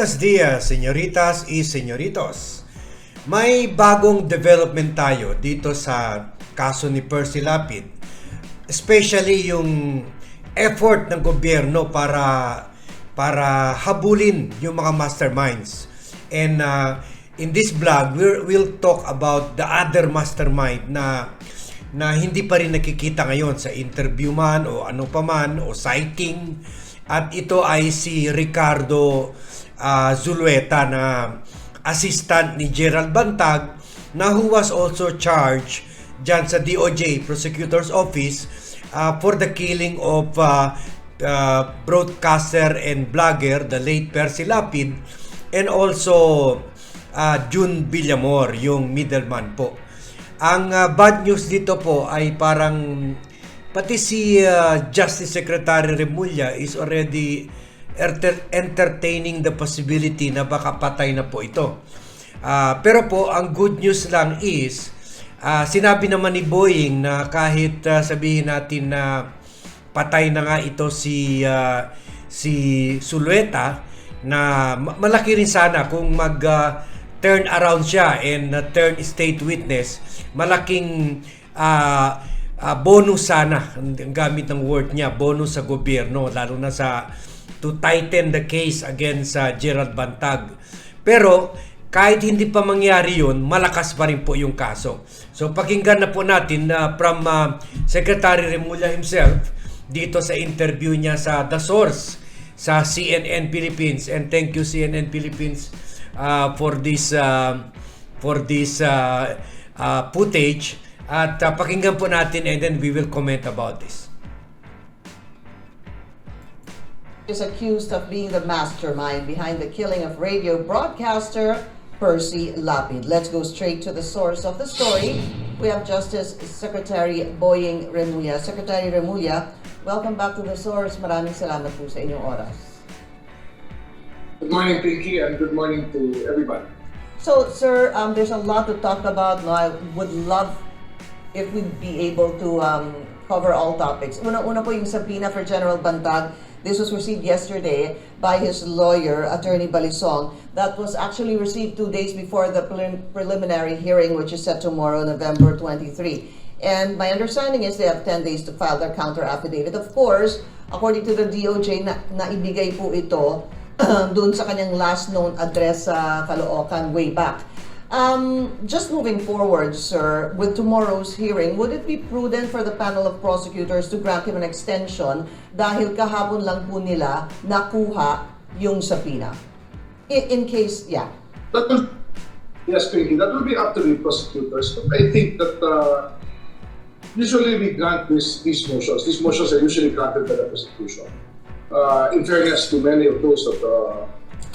Buenos dias, señoritas y señoritos. May bagong development tayo dito sa kaso ni Percy Lapid. Especially yung effort ng gobyerno para habulin yung mga masterminds. And in this vlog, we'll talk about the other mastermind na hindi pa rin nakikita ngayon sa interview man o ano pa man o sighting. At ito ay si Ricardo Zulueta na assistant ni Gerald Bantag na who was also charged dyan sa DOJ Prosecutor's Office for the killing of broadcaster and blogger, the late Percy Lapid, and also June Villamor, yung middleman po. Ang bad news dito po ay parang pati si Justice Secretary Remulla is already entertaining the possibility na baka patay na po ito. Pero po, ang good news lang is, sinabi naman ni Boying na kahit sabihin natin na patay na nga ito si Zulueta, na malaki rin sana kung turn around siya and turn state witness, malaking bonus sana, ang gamit ng word niya, bonus sa gobyerno, lalo na to tighten the case against Gerald Bantag. Pero kahit hindi pa mangyari yun, malakas pa rin po yung kaso. So pakinggan na po natin from Secretary Remulla himself dito sa interview niya sa The Source sa CNN Philippines. And thank you CNN Philippines for this footage. At pakinggan po natin and then we will comment about this. Is accused of being the mastermind behind the killing of radio broadcaster Percy Lapid. Let's go straight to the source of the story. We have Justice Secretary Boying Remulla. Secretary Remulla, welcome back to the source. Maraming salamat po sa inyong oras. Good morning, Pinky, and good morning to everybody. So, sir, there's a lot to talk about. No, I would love if we'd be able to cover all topics. Una po yung subpoena for General Bantag. This was received yesterday by his lawyer, Attorney Balisong. That was actually received 2 days before the preliminary hearing, which is set tomorrow, November 23. And my understanding is they have 10 days to file their counter affidavit. Of course, according to the DOJ, naibigay po ito dun sa kanyang last known address sa Caloocan way back. Just moving forward, sir, with tomorrow's hearing, would it be prudent for the panel of prosecutors to grant him an extension dahil kahapon lang po nila nakuha yung subpoena? In case, yeah. Yes, Pinky, that will be up to the prosecutors. I think that usually we grant these motions. These motions are usually granted by the prosecution. In fairness to many of those that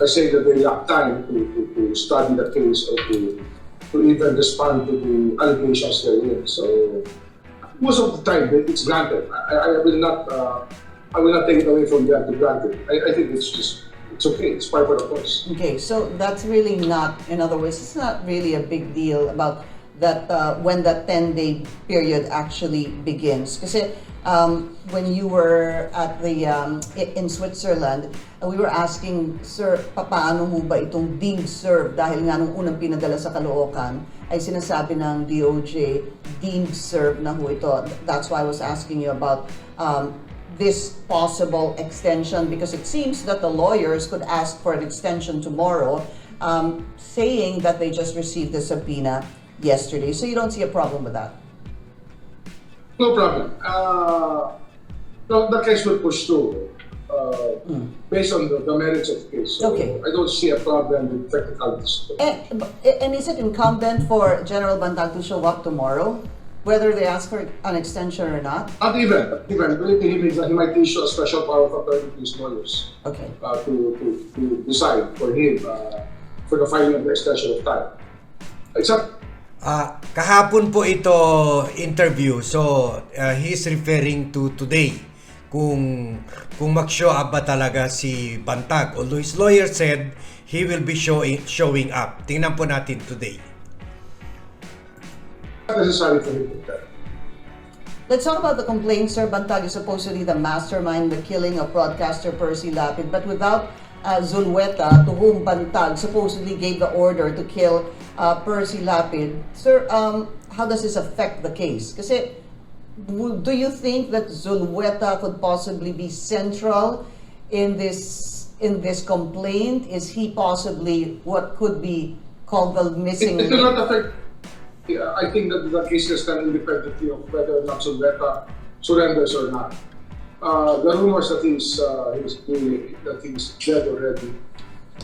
I say that they lack time to study the case or to even respond to the allegations therein. So most of the time it's granted. I will not take it away from them to grant it. I think it's okay. It's part of the course. Okay, so that's really not, in other words, it's not really a big deal about that when that 10-day period actually begins. Kasi when you were at the in Switzerland, we were asking, sir, paano ho ba itong deemed served? Dahil nga nung unang pinadala sa Caloocan ay sinasabi ng DOJ deemed served na ho ito. That's why I was asking you about this possible extension, because it seems that the lawyers could ask for an extension tomorrow, saying that they just received the subpoena yesterday. So you don't see a problem with that? No problem. The case will push through based on the merits of the case. So Okay. I don't see a problem with technicalities. And is it incumbent for General Bantag to show up tomorrow, whether they ask for an extension or not? Not even. Believe me, he might issue a special power of attorney to his lawyers Okay. to decide for him for the filing of the extension of time. Except Kahapon po ito interview, so he's referring to today kung mag-show up ba talaga si Bantag, although his lawyer said he will be showing up. Tingnan po natin today. not necessary for him to tell. Let's talk about the complaint, sir. Bantag is supposedly the mastermind, the killing of broadcaster Percy Lapid, but without Zulueta, to whom Bantag supposedly gave the order to kill Percy Lapid. Sir, how does this affect the case? Kasi do you think that Zulueta could possibly be central in this complaint? Is he possibly what could be called the missing It will link? not affect. I think that the case is done independently of whether or not Zulueta surrenders or not. The rumors that he's dead already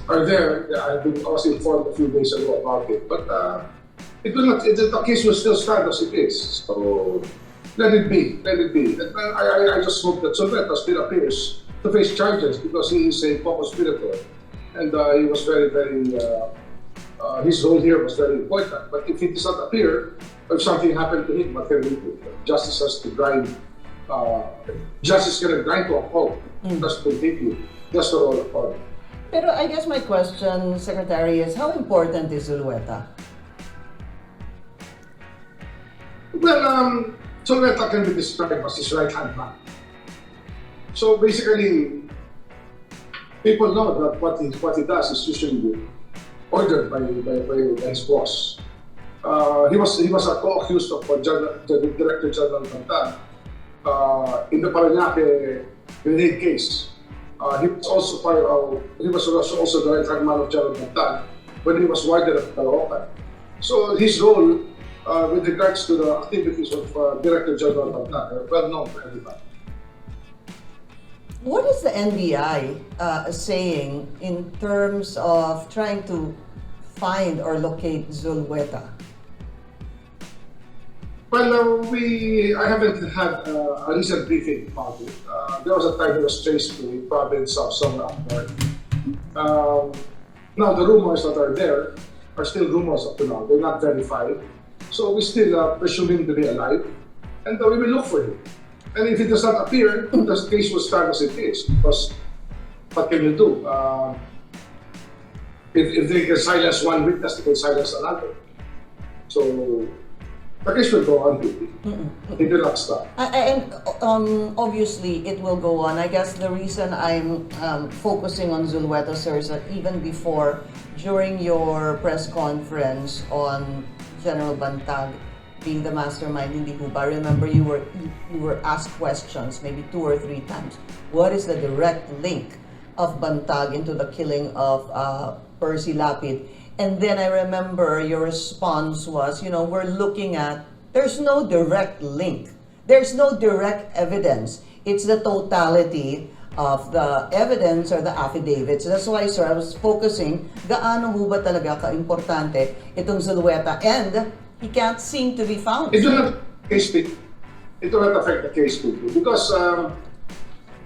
are there. I've been also informed a few days ago about it, but it will not. The case will still stand as it is. So let it be. Let it be. And I just hope that Zulueta still appears to face charges because he is a co-conspirator, and he was very, very. His role here was very important. But if he does not appear, or if something happened to him, what can we do? Justice has to grind. Justice can grind to a halt. Just completely. Just to roll upon. Pero I guess my question, Secretary, is how important is Zulueta? Well, Zulueta can be described as his right-hand man. So basically, people know that what he does is usually ordered by his boss. He was co-accused of the Director General Bantag in the Paranaque grenade case. He was also the right-hand man of Gerald Bantag when he was warden of Caloocan. So his role with regards to the activities of Director General Bantag are well known to everybody. What is the NBI saying in terms of trying to find or locate Zulueta? Well, I haven't had a recent briefing about it. There was a time he was traced to a province of somewhere up north. Now, the rumors that are there are still rumors up to now. They're not verified. So we still presume him to be alive, and we will look for him. And if he does not appear, the case will stand as it is. Because what can you do? If they can silence one witness, they can silence another. So the case will go on. It will not stop. And obviously, it will go on. I guess the reason I'm focusing on Zulueta, sir, is that even before, during your press conference on General Bantag being the mastermind in the Huba, I remember you were asked questions maybe 2 or 3 times. What is the direct link of Bantag into the killing of Percy Lapid? And then I remember your response was, we're looking at, there's no direct link. There's no direct evidence. It's the totality of the evidence or the affidavits. That's why, sir, I was focusing, gaano ho ba talaga ka-importante itong Zulueta, and he can't seem to be found. It will not affect the case too, because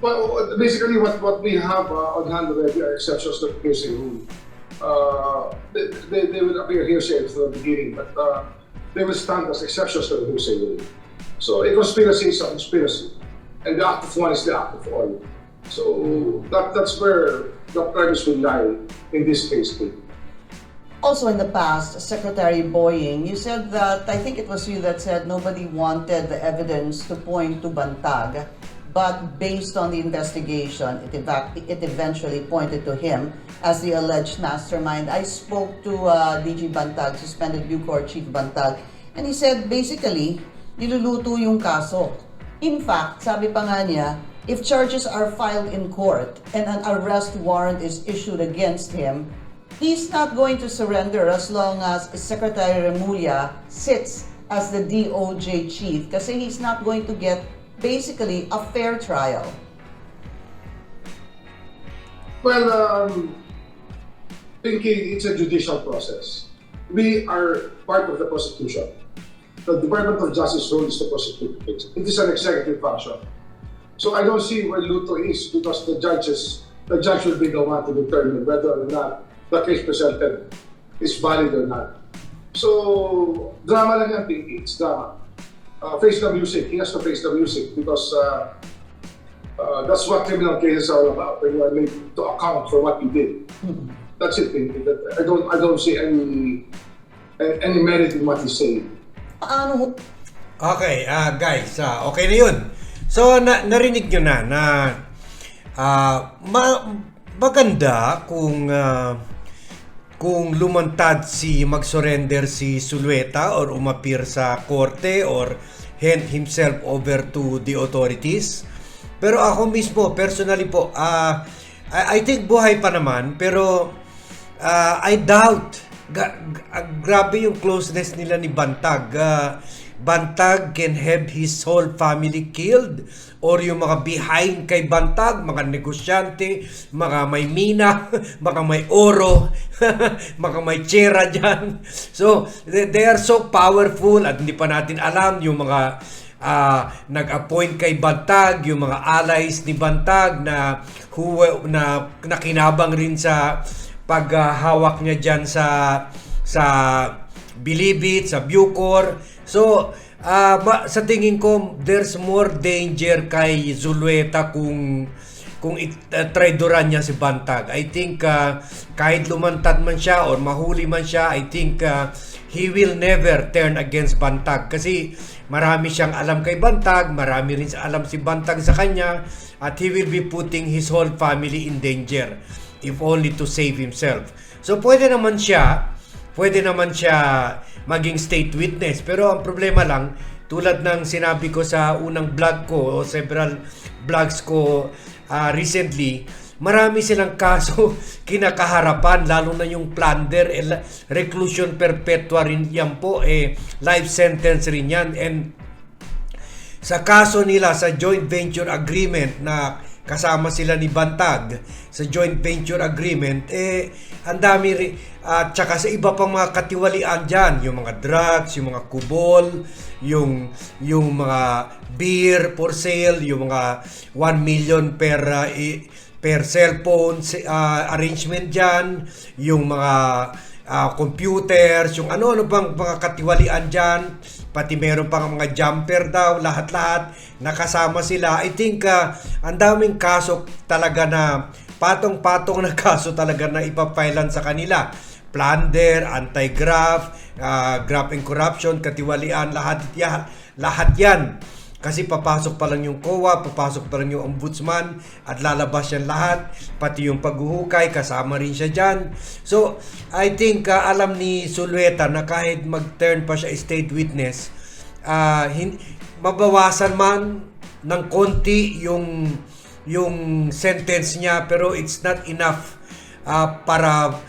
well, basically what we have on hand already are exceptions to the hearsay rule. They will appear hearsay from the beginning, but they will stand as exceptions to the hearsay rule. So a conspiracy is a conspiracy, and the act of one is the act of all. So that's where the premise will lie in this case too. Also in the past, Secretary Boying, you said that, I think it was you that said nobody wanted the evidence to point to Bantag, but based on the investigation, it eventually pointed to him as the alleged mastermind. I spoke to DG Bantag, Suspended Bucor Chief Bantag, and he said basically, niluluto yung kaso. In fact, sabi pa nga niya, if charges are filed in court and an arrest warrant is issued against him, he's not going to surrender as long as Secretary Remulla sits as the DOJ chief kasi he's not going to get basically a fair trial. Well, thinking it's a judicial process. We are part of the prosecution. The Department of Justice role is to prosecute the case. It is an executive function. So I don't see where Luto is because the judge will be the one to determine whether or not the case presented is valid or not. So, drama lang yan, thinking. It's drama. Face the music. He has to face the music because that's what criminal cases are all about. When you are made to account for what you did. That's it, thinking. I don't see any merit in what he's saying. Paano? Okay, guys, okay na yun. So, narinig nyo na maganda kung lumantad mag-surrender si Zulueta or umapir sa korte or hand himself over to the authorities. Pero ako mismo, personally po, I think buhay pa naman, pero I doubt. Grabe yung closeness nila ni Bantag. Bantag can have his whole family killed, or yung mga behind kay Bantag, mga negosyante, mga may mina, mga may oro, mga may tsera dyan. So, they are so powerful at hindi pa natin alam yung mga nag-appoint kay Bantag, yung mga allies ni Bantag na kinabang rin sa paghawak niya dyan sa Bilibid, sa Bucor. So, sa tingin ko, there's more danger kay Zulueta kung traidoran niya si Bantag. I think kahit lumantad man siya or mahuli man siya, I think he will never turn against Bantag kasi marami siyang alam kay Bantag, marami rin alam si Bantag sa kanya, at he will be putting his whole family in danger if only to save himself. So pwede naman siya maging state witness, pero ang problema lang, tulad ng sinabi ko sa unang vlog ko o several vlogs ko recently, marami silang kaso kinakaharapan, lalo na yung plunder, reclusion perpetua rin yan po, life sentence rin yan. And sa kaso nila sa joint venture agreement na kasama sila ni Bantag sa joint venture agreement, ang dami rin, at saka sa iba pang mga katiwalian dyan, yung mga drugs, yung mga kubol, yung mga beer for sale, yung mga 1 million per cellphone arrangement dyan, yung mga computers, yung ano bang mga katiwalian dyan, pati meron pang mga jumper daw, lahat-lahat nakasama sila. I think ang daming kaso talaga na patong-patong na kaso talaga na ipapailan sa kanila. Plunder, anti-graft, graft and corruption, katiwalian, lahat yan. Kasi papasok pa lang yung COA, papasok pa lang yung ombudsman, at lalabas yan lahat. Pati yung paghuhukay, kasama rin siya dyan. So, I think alam ni Zulueta na kahit mag-turn pa siya state witness, mabawasan man ng konti yung sentence niya, pero it's not enough para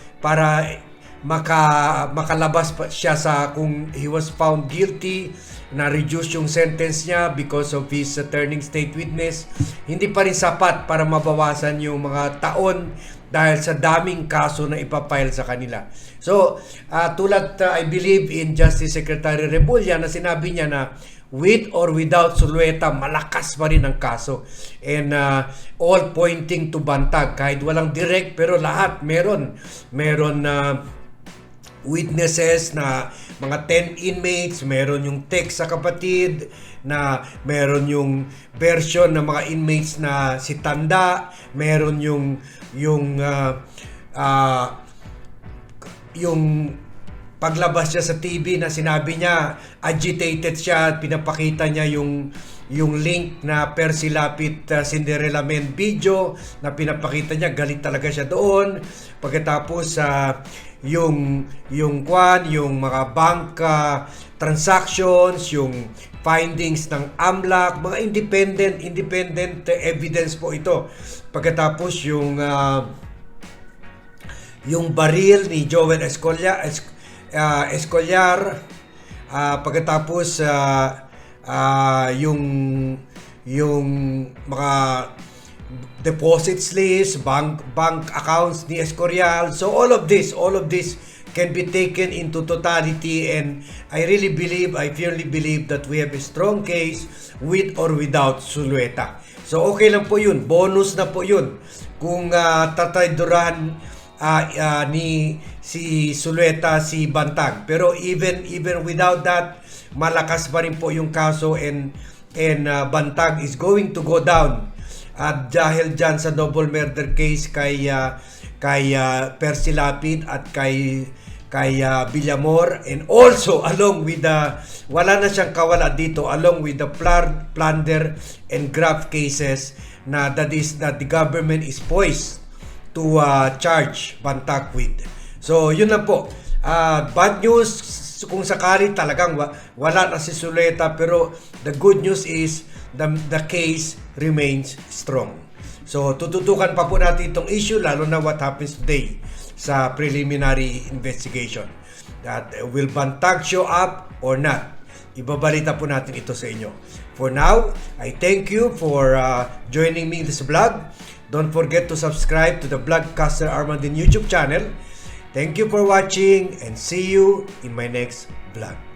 makalabas pa siya sa kung he was found guilty, na reduce yung sentence niya because of his turning state witness. Hindi pa rin sapat para mabawasan yung mga taon dahil sa daming kaso na ipapile sa kanila. So, tulad I believe in Justice Secretary Remulla na sinabi niya na with or without Zulueta, malakas pa rin ang kaso. And all pointing to Bantag. Kahit walang direct, pero lahat meron witnesses na mga 10 inmates, meron yung text sa kapatid, na meron yung version ng mga inmates na si Tanda, meron yung paglabas niya sa TV na sinabi niya agitated siya, pinapakita niya yung link na Percy Lapid Cinderella Man video na pinapakita niya, galit talaga siya doon. Pagkatapos yung mga bank transactions, yung findings ng AMLAC, mga independent evidence po ito. Pagkatapos yung baril ni Joel Escollar, pagkatapos yung mga deposit slips, bank accounts ni Escorial. So all of this can be taken into totality, and I firmly believe that we have a strong case with or without Zulueta. So okay lang po yun, bonus na po yun kung tatraydurahan ni si Zulueta si Bantag. Pero even without that, malakas pa rin po yung kaso, and Bantag is going to go down dahil dyan sa double murder case kay Percy Lapid at kay Villamor, and also along with wala na siyang kawala dito, along with the plunder and graft cases that the government is poised to charge Bantag with. So, yun lang po. Bad news kung sakali talagang wala na si Zulueta, pero the good news is the case remains strong. So, tututukan pa po natin itong issue, lalo na what happens today sa preliminary investigation. That will Bantag show up or not? Ibabalita po natin ito sa inyo. For now, I thank you for joining me in this vlog. Don't forget to subscribe to the Vlogcaster Armand Dean YouTube channel. Thank you for watching and see you in my next vlog.